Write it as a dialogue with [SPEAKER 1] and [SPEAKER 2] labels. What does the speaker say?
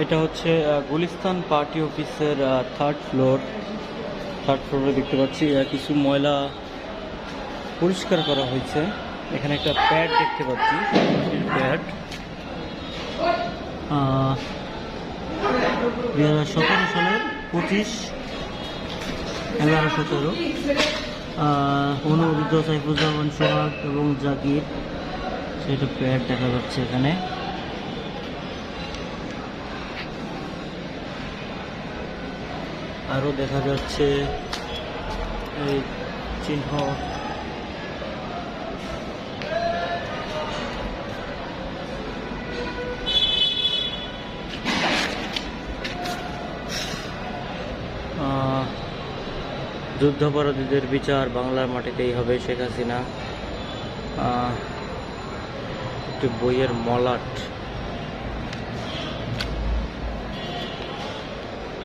[SPEAKER 1] এটা হচ্ছে গুলিস্তান পার্টি অফিসের থার্ড ফ্লোরে দেখতে পাচ্ছি কিছু ময়লা পরিষ্কার করা হয়েছে। এখানে একটা প্যাড দেখতে পাচ্ছি, প্যাড 2017 সালের 25/11/17 অনুমোদিত সাইফুজ্জামান সোহাগ এবং জাকির, সেটা প্যাড দেখা যাচ্ছে এখানে। আরও দেখা যাচ্ছে এই চিহ্ন, যুদ্ধাপরাধীদের বিচার বাংলার মাটিতেই হবে, শেখ হাসিনা। একটি বইয়ের মলাট।